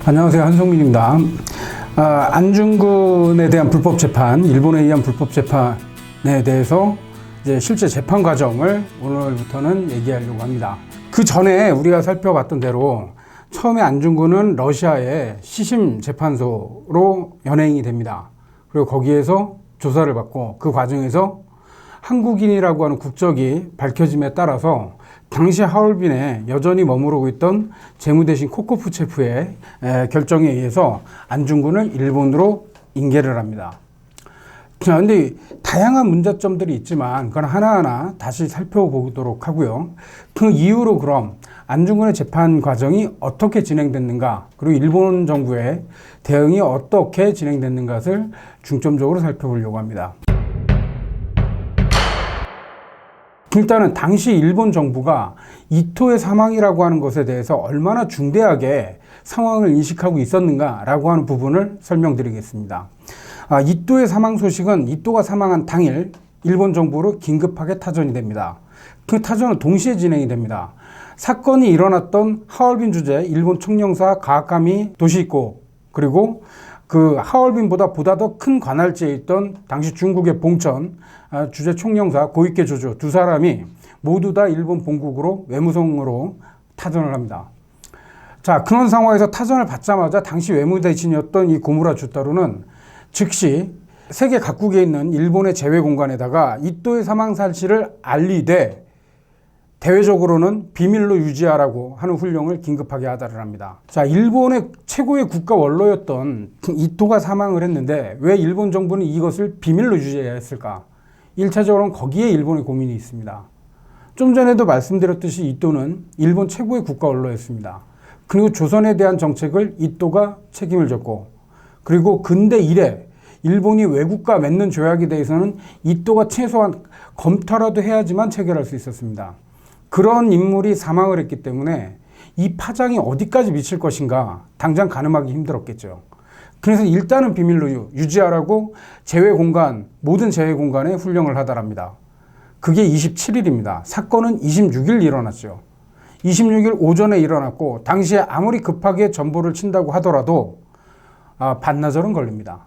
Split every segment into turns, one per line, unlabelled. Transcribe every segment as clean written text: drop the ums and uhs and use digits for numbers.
안녕하세요. 한성민입니다. 안중근에 대한 불법 재판, 일본에 의한 불법 재판에 대해서 이제 실제 재판 과정을 오늘부터는 얘기하려고 합니다. 그 전에 우리가 살펴봤던 대로 처음에 안중근은 러시아의 시심 재판소로 연행이 됩니다. 그리고 거기에서 조사를 받고 그 과정에서 한국인이라고 하는 국적이 밝혀짐에 따라서 당시 하얼빈에 여전히 머무르고 있던 재무대신 코코프체프의 결정에 의해서 안중근을 일본으로 인계를 합니다. 그런데 다양한 문제점들이 있지만 그건 하나하나 다시 살펴보도록 하고요. 그 이후로 그럼 안중근의 재판 과정이 어떻게 진행됐는가, 그리고 일본 정부의 대응이 어떻게 진행됐는가를 중점적으로 살펴보려고 합니다. 일단은 당시 일본 정부가 이토의 사망이라고 하는 것에 대해서 얼마나 중대하게 상황을 인식하고 있었는가라고 하는 부분을 설명드리겠습니다. 이토의 사망 소식은 이토가 사망한 당일 일본 정부로 긴급하게 타전이 됩니다. 그 타전은 동시에 진행이 됩니다. 사건이 일어났던 하얼빈 주재 일본 총영사 가와카미 도시이코, 그리고 그 하얼빈보다 더 큰 관할지에 있던 당시 중국의 봉천 주재 총영사 고이케 조조 두 사람이 모두 다 일본 본국으로 외무성으로 타전을 합니다. 자, 그런 상황에서 타전을 받자마자 당시 외무대신이었던 이 고무라 주타로는 즉시 세계 각국에 있는 일본의 재외공관에다가 이토의 사망 사실을 알리되 대외적으로는 비밀로 유지하라고 하는 훈령을 긴급하게 하달을 합니다. 자, 일본의 최고의 국가 원로였던 이토가 사망을 했는데 왜 일본 정부는 이것을 비밀로 유지해야 했을까? 1차적으로는 거기에 일본의 고민이 있습니다. 좀 전에도 말씀드렸듯이 이토는 일본 최고의 국가 원로였습니다. 그리고 조선에 대한 정책을 이토가 책임을 졌고, 그리고 근대 이래 일본이 외국과 맺는 조약에 대해서는 이토가 최소한 검토라도 해야지만 체결할 수 있었습니다. 그런 인물이 사망을 했기 때문에 이 파장이 어디까지 미칠 것인가 당장 가늠하기 힘들었겠죠. 그래서 일단은 비밀로 유지하라고 모든 재외공관에 훈령을 하달합니다. 그게 27일입니다. 사건은 26일 일어났죠. 26일 오전에 일어났고 당시에 아무리 급하게 전보를 친다고 하더라도 반나절은 걸립니다.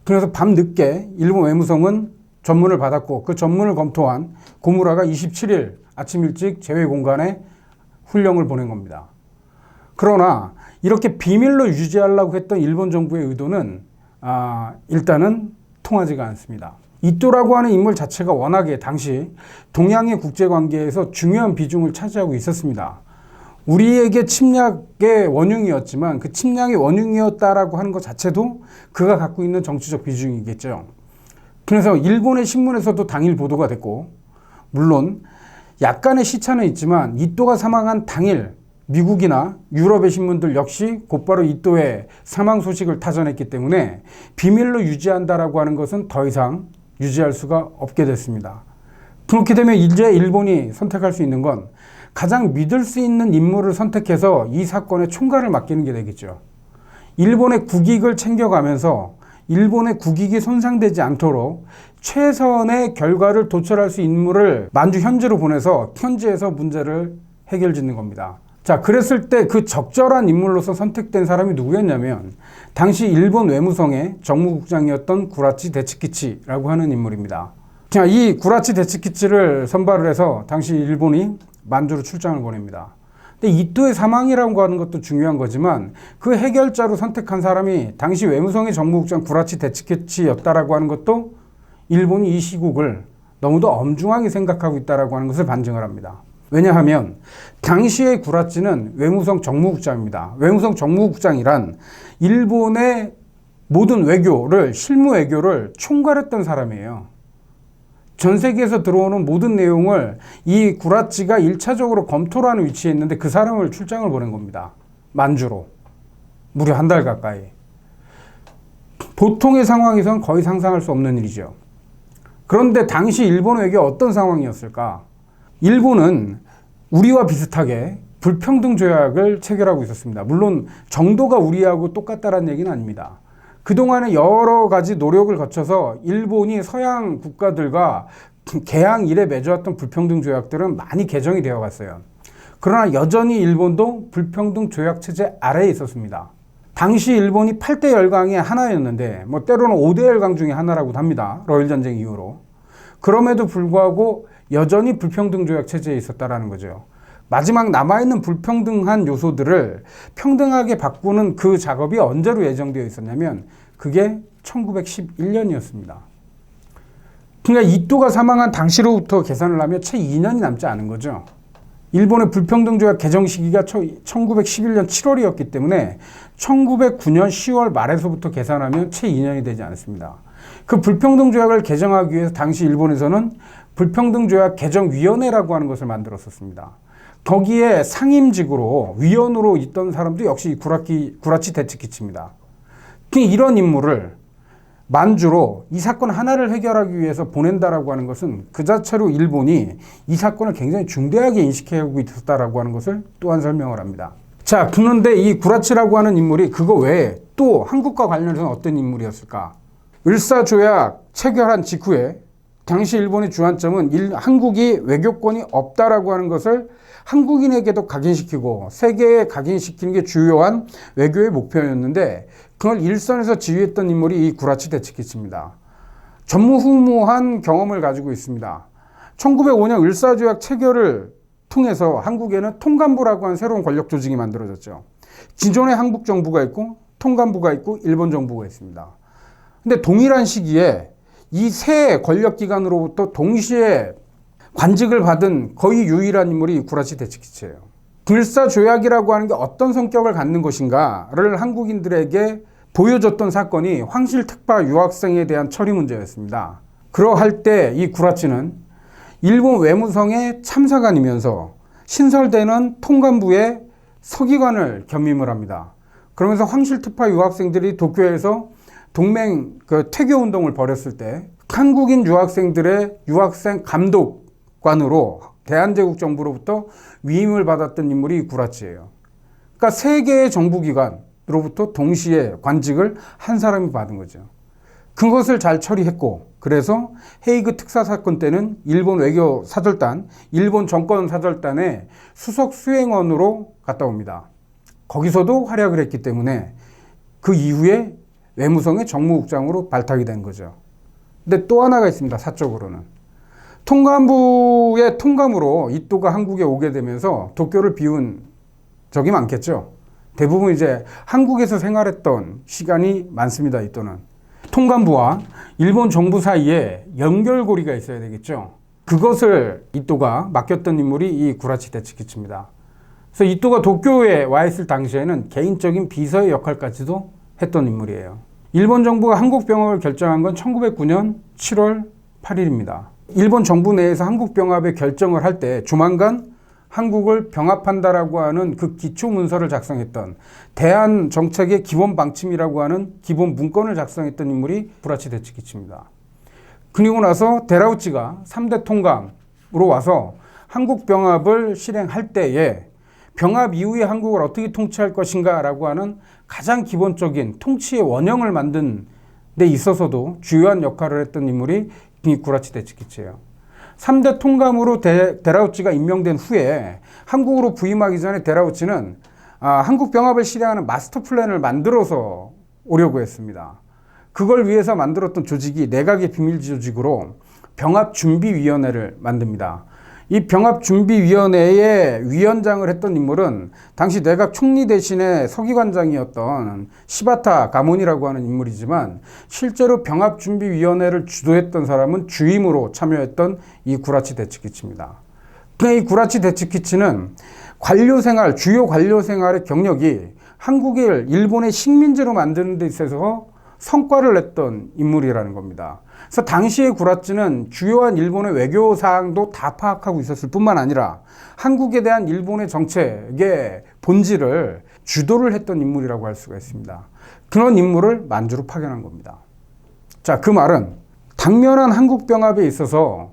그래서 밤늦게 일본 외무성은 전문을 받았고 그 전문을 검토한 고무라가 27일 아침 일찍 재외공관에 훈령을 보낸 겁니다. 그러나 이렇게 비밀로 유지하려고 했던 일본 정부의 의도는 일단은 통하지가 않습니다. 이토라고 하는 인물 자체가 워낙에 당시 동양의 국제관계에서 중요한 비중을 차지하고 있었습니다. 우리에게 침략의 원흉이었지만 그 침략의 원흉이었다라고 하는 것 자체도 그가 갖고 있는 정치적 비중이겠죠. 그래서 일본의 신문에서도 당일 보도가 됐고, 물론 약간의 시차는 있지만 이토가 사망한 당일 미국이나 유럽의 신문들 역시 곧바로 이토의 사망 소식을 타전했기 때문에 비밀로 유지한다라고 하는 것은 더 이상 유지할 수가 없게 됐습니다. 그렇게 되면 이제 일본이 선택할 수 있는 건 가장 믿을 수 있는 인물을 선택해서 이 사건의 총괄을 맡기는 게 되겠죠. 일본의 국익을 챙겨가면서 일본의 국익이 손상되지 않도록 최선의 결과를 도출할 수 있는 인물을 만주 현지로 보내서 현지에서 문제를 해결짓는 겁니다. 자, 그랬을 때 그 적절한 인물로서 선택된 사람이 누구였냐면 당시 일본 외무성의 정무국장이었던 구라치 데츠키치라고 하는 인물입니다. 자, 이 구라치 데츠키치를 선발을 해서 당시 일본이 만주로 출장을 보냅니다. 근데 이토의 사망이라고 하는 것도 중요한 거지만 그 해결자로 선택한 사람이 당시 외무성의 정무국장 구라치 데츠키치였다라고 하는 것도 일본이 이 시국을 너무도 엄중하게 생각하고 있다라고 하는 것을 반증을 합니다. 왜냐하면 당시의 구라치는 외무성 정무국장입니다. 외무성 정무국장이란 일본의 모든 외교를, 실무 외교를 총괄했던 사람이에요. 전 세계에서 들어오는 모든 내용을 이 구라치가 1차적으로 검토를 하는 위치에 있는데 그 사람을 출장을 보낸 겁니다. 만주로. 무려 한 달 가까이. 보통의 상황에서는 거의 상상할 수 없는 일이죠. 그런데 당시 일본 외교가 어떤 상황이었을까? 일본은 우리와 비슷하게 불평등 조약을 체결하고 있었습니다. 물론 정도가 우리하고 똑같다는 얘기는 아닙니다. 그동안에 여러 가지 노력을 거쳐서 일본이 서양 국가들과 개항 이래 맺어왔던 불평등 조약들은 많이 개정이 되어 갔어요. 그러나 여전히 일본도 불평등 조약 체제 아래에 있었습니다. 당시 일본이 8대 열강의 하나였는데 뭐 때로는 5대 열강 중에 하나라고도 합니다. 러일 전쟁 이후로. 그럼에도 불구하고 여전히 불평등 조약 체제에 있었다라는 거죠. 마지막 남아있는 불평등한 요소들을 평등하게 바꾸는 그 작업이 언제로 예정되어 있었냐면 그게 1911년이었습니다. 그러니까 이토가 사망한 당시로부터 계산을 하면 채 2년이 남지 않은 거죠. 일본의 불평등조약 개정 시기가 1911년 7월이었기 때문에 1909년 10월 말에서부터 계산하면 채 2년이 되지 않습니다. 그 불평등조약을 개정하기 위해서 당시 일본에서는 불평등조약 개정위원회라고 하는 것을 만들었었습니다. 거기에 상임직으로 위원으로 있던 사람도 역시 구라치 데츠키치입니다. 이런 인물을 만주로 이 사건 하나를 해결하기 위해서 보낸다라고 하는 것은 그 자체로 일본이 이 사건을 굉장히 중대하게 인식하고 있었다라고 하는 것을 또한 설명을 합니다. 자, 그런데 이 구라치라고 하는 인물이 그거 외에 또 한국과 관련해서는 어떤 인물이었을까? 을사조약 체결한 직후에 당시 일본의 주안점은 한국이 외교권이 없다라고 하는 것을 한국인에게도 각인시키고 세계에 각인시키는 게 주요한 외교의 목표였는데 그걸 일선에서 지휘했던 인물이 이 구라치 데츠키치입니다. 전무후무한 경험을 가지고 있습니다. 1905년 을사조약 체결을 통해서 한국에는 통감부라고 하는 새로운 권력 조직이 만들어졌죠. 기존의 한국 정부가 있고 통감부가 있고 일본 정부가 있습니다. 근데 동일한 시기에 이 세 권력기관으로부터 동시에 관직을 받은 거의 유일한 인물이 구라치 데츠키치예요. 을사조약이라고 하는 게 어떤 성격을 갖는 것인가를 한국인들에게 보여줬던 사건이 황실특파 유학생에 대한 처리 문제였습니다. 그러할 때 이 구라치는 일본 외무성의 참사관이면서 신설되는 통감부의 서기관을 겸임을 합니다. 그러면서 황실특파 유학생들이 도쿄에서 동맹 퇴교 운동을 벌였을 때 한국인 유학생들의 유학생 감독관으로 대한제국 정부로부터 위임을 받았던 인물이 구라치예요. 그러니까 세 개의 정부기관으로부터 동시에 관직을 한 사람이 받은 거죠. 그것을 잘 처리했고 그래서 헤이그 특사사건 때는 일본 외교사절단, 일본 정권사절단의 수석 수행원으로 갔다 옵니다. 거기서도 활약을 했기 때문에 그 이후에 외무성의 정무국장으로 발탁이 된 거죠. 근데 또 하나가 있습니다. 사적으로는. 통감부의 통감으로 이토가 한국에 오게 되면서 도쿄를 비운 적이 많겠죠. 대부분 이제 한국에서 생활했던 시간이 많습니다. 이토는. 통감부와 일본 정부 사이에 연결고리가 있어야 되겠죠. 그것을 이토가 맡겼던 인물이 이 구라치 데츠키치입니다. 그래서 이토가 도쿄에 와 있을 당시에는 개인적인 비서의 역할까지도 했던 인물이에요. 일본 정부가 한국 병합을 결정한 건 1909년 7월 8일입니다. 일본 정부 내에서 한국 병합의 결정을 할 때 조만간 한국을 병합한다라고 하는 그 기초 문서를 작성했던 대한 정책의 기본 방침이라고 하는 기본 문건을 작성했던 인물이 구라치 데츠키치입니다. 그리고 나서 데라우치가 3대 통감으로 와서 한국 병합을 실행할 때에 병합 이후에 한국을 어떻게 통치할 것인가 라고 하는 가장 기본적인 통치의 원형을 만든 데 있어서도 주요한 역할을 했던 인물이 이 구라치 데츠키치예요. 3대 통감으로 데라우치가 임명된 후에 한국으로 부임하기 전에 데라우치는 한국 병합을 실행하는 마스터 플랜을 만들어서 오려고 했습니다. 그걸 위해서 만들었던 조직이 내각의 비밀 조직으로 병합준비위원회를 만듭니다. 이 병합준비위원회의 위원장을 했던 인물은 당시 내각 총리 대신에 서기관장이었던 시바타 가몬이라고 하는 인물이지만 실제로 병합준비위원회를 주도했던 사람은 주임으로 참여했던 이 구라치 데츠키치입니다. 이 구라치 데츠키치는 관료 생활, 주요 관료 생활의 경력이 한국을 일본의 식민지로 만드는 데 있어서 성과를 냈던 인물이라는 겁니다. 그래서 당시의 구라치는 주요한 일본의 외교 사항도 다 파악하고 있었을 뿐만 아니라 한국에 대한 일본의 정책의 본질을 주도를 했던 인물이라고 할 수가 있습니다. 그런 인물을 만주로 파견한 겁니다. 자, 그 말은 당면한 한국병합에 있어서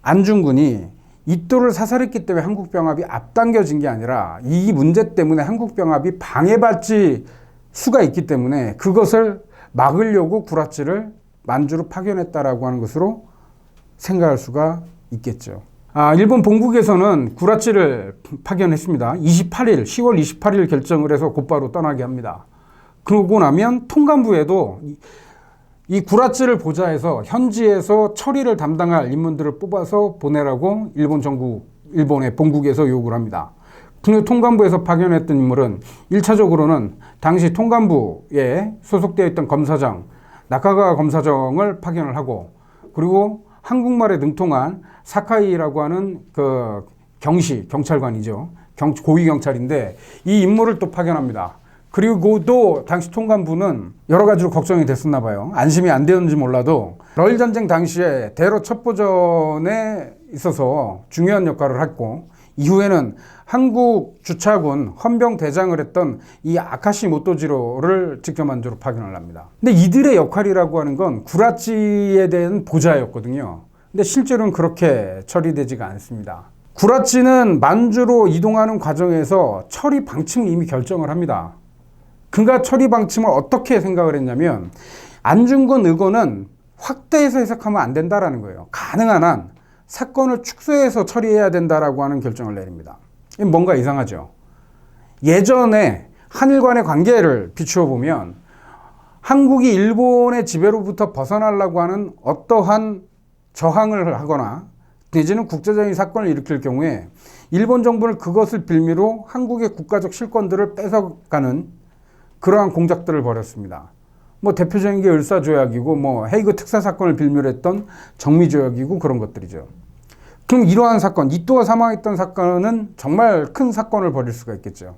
안중근이 이토를 사살했기 때문에 한국병합이 앞당겨진 게 아니라 이 문제 때문에 한국병합이 방해받지 수가 있기 때문에 그것을 막으려고 구라치를 만주로 파견했다라고 하는 것으로 생각할 수가 있겠죠. 일본 본국에서는 구라치를 파견했습니다. 10월 28일 결정을 해서 곧바로 떠나게 합니다. 그러고 나면 통감부에도 이 구라츠를 보좌해서 현지에서 처리를 담당할 인물들을 뽑아서 보내라고 일본의 본국에서 요구를 합니다. 근데 통감부에서 파견했던 인물은 1차적으로는 당시 통감부에 소속되어 있던 검사장, 나카가 검사장을 파견을 하고, 그리고 한국말에 능통한 사카이라고 하는 그 경찰관이죠. 고위경찰인데 이 인물을 또 파견합니다. 그리고 또 당시 통감부는 여러 가지로 걱정이 됐었나 봐요. 안심이 안 되었는지 몰라도 러일 전쟁 당시에 대러 첩보전에 있어서 중요한 역할을 했고, 이후에는 한국 주차군 헌병대장을 했던 이 아카시 모토지로를 직접 만조로 파견을 합니다. 근데 이들의 역할이라고 하는 건 구라치에 대한 보좌였거든요. 근데 실제로는 그렇게 처리되지가 않습니다. 구라치는 만주로 이동하는 과정에서 처리 방침을 이미 결정을 합니다. 그가 처리 방침을 어떻게 생각을 했냐면, 안중근 의거는 확대해서 해석하면 안 된다라는 거예요. 가능한 한 사건을 축소해서 처리해야 된다라고 하는 결정을 내립니다. 뭔가 이상하죠. 예전에 한일 간의 관계를 비추어 보면 한국이 일본의 지배로부터 벗어나려고 하는 어떠한 저항을 하거나 내지는 국제적인 사건을 일으킬 경우에 일본 정부는 그것을 빌미로 한국의 국가적 실권들을 뺏어가는 그러한 공작들을 벌였습니다. 뭐 대표적인 게 을사조약이고 뭐 헤이그 특사사건을 빌미로 했던 정미조약이고 그런 것들이죠. 그럼 이러한 사건, 이토가 사망했던 사건은 정말 큰 사건을 벌일 수가 있겠죠.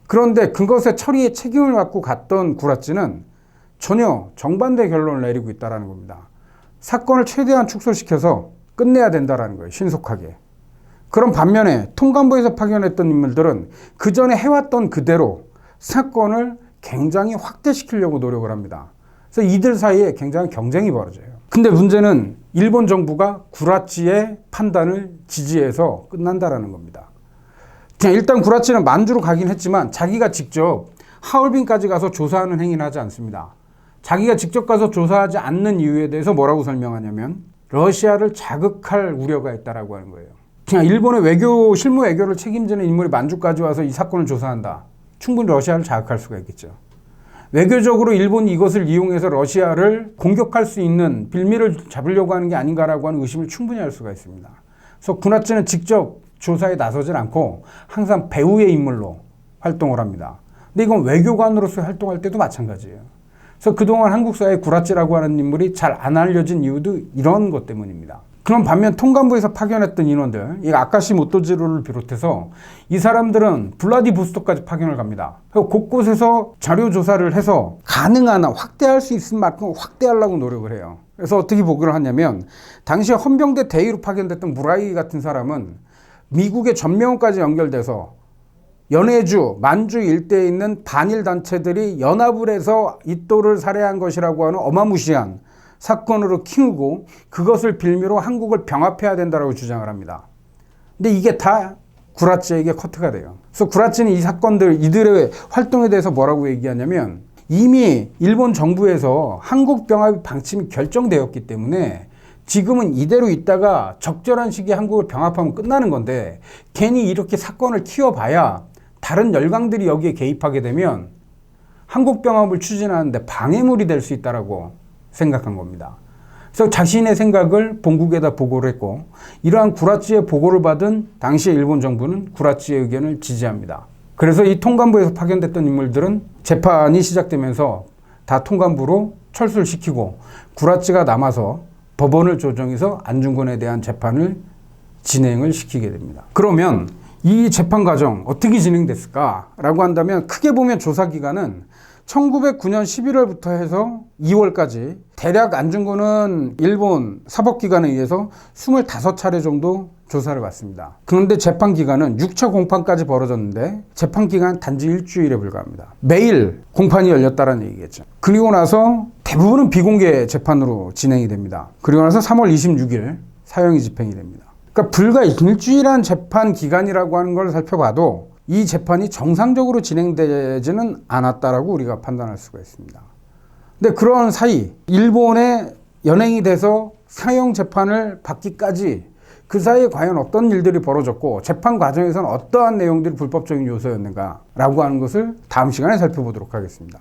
그런데 그것의 처리에 책임을 맡고 갔던 구라치는 전혀 정반대 결론을 내리고 있다는 겁니다. 사건을 최대한 축소시켜서 끝내야 된다는 거예요. 신속하게. 그런 반면에 통감부에서 파견했던 인물들은 그 전에 해왔던 그대로 사건을 굉장히 확대시키려고 노력을 합니다. 그래서 이들 사이에 굉장히 경쟁이 벌어져요. 근데 문제는 일본 정부가 구라치의 판단을 지지해서 끝난다라는 겁니다. 그냥 일단 구라치는 만주로 가긴 했지만 자기가 직접 하얼빈까지 가서 조사하는 행위는 하지 않습니다. 자기가 직접 가서 조사하지 않는 이유에 대해서 뭐라고 설명하냐면 러시아를 자극할 우려가 있다라고 하는 거예요. 그냥 일본의 실무 외교를 책임지는 인물이 만주까지 와서 이 사건을 조사한다. 충분히 러시아를 자극할 수가 있겠죠. 외교적으로 일본이 이것을 이용해서 러시아를 공격할 수 있는 빌미를 잡으려고 하는 게 아닌가라고 하는 의심을 충분히 할 수가 있습니다. 그래서 구라치는 직접 조사에 나서질 않고 항상 배후의 인물로 활동을 합니다. 근데 이건 외교관으로서 활동할 때도 마찬가지예요. 그래서 그동안 한국 사회에 구라치라고 하는 인물이 잘 안 알려진 이유도 이런 것 때문입니다. 그럼 반면 통감부에서 파견했던 인원들, 이 아카시 모토지로를 비롯해서 이 사람들은 블라디보스토크까지 파견을 갑니다. 곳곳에서 자료 조사를 해서 가능한 한 확대할 수 있을 만큼 확대하려고 노력을 해요. 그래서 어떻게 보고를 하냐면 당시 헌병대 대위로 파견됐던 무라이 같은 사람은 미국의 전명원까지 연결돼서 연해주, 만주 일대에 있는 반일 단체들이 연합을 해서 이토를 살해한 것이라고 하는 어마무시한 사건으로 키우고 그것을 빌미로 한국을 병합해야 된다고 주장을 합니다. 근데 이게 다 구라치에게 커트가 돼요. 그래서 구라치는 이 사건들, 이들의 활동에 대해서 뭐라고 얘기하냐면 이미 일본 정부에서 한국 병합 방침이 결정되었기 때문에 지금은 이대로 있다가 적절한 시기에 한국을 병합하면 끝나는 건데 괜히 이렇게 사건을 키워봐야 다른 열강들이 여기에 개입하게 되면 한국 병합을 추진하는데 방해물이 될 수 있다라고 생각한 겁니다. 그래서 자신의 생각을 본국에다 보고를 했고 이러한 구라치의 보고를 받은 당시의 일본 정부는 구라치의 의견을 지지합니다. 그래서 이 통감부에서 파견됐던 인물들은 재판이 시작되면서 다 통감부로 철수를 시키고 구라치가 남아서 법원을 조정해서 안중근에 대한 재판을 진행을 시키게 됩니다. 그러면 이 재판 과정 어떻게 진행됐을까라고 한다면 크게 보면 조사 기간은 1909년 11월부터 해서 2월까지 대략 안중근은 일본 사법기관에 의해서 25차례 정도 조사를 받습니다. 그런데 재판 기간은 6차 공판까지 벌어졌는데 재판 기간은 단지 일주일에 불과합니다. 매일 공판이 열렸다는 얘기겠죠. 그리고 나서 대부분은 비공개 재판으로 진행이 됩니다. 그리고 나서 3월 26일 사형이 집행이 됩니다. 그러니까 불과 일주일한 재판 기간이라고 하는 걸 살펴봐도 이 재판이 정상적으로 진행되지는 않았다라고 우리가 판단할 수가 있습니다. 근데 그런 사이 일본에 연행이 돼서 사형 재판을 받기까지 그 사이에 과연 어떤 일들이 벌어졌고 재판 과정에서는 어떠한 내용들이 불법적인 요소였는가라고 하는 것을 다음 시간에 살펴보도록 하겠습니다.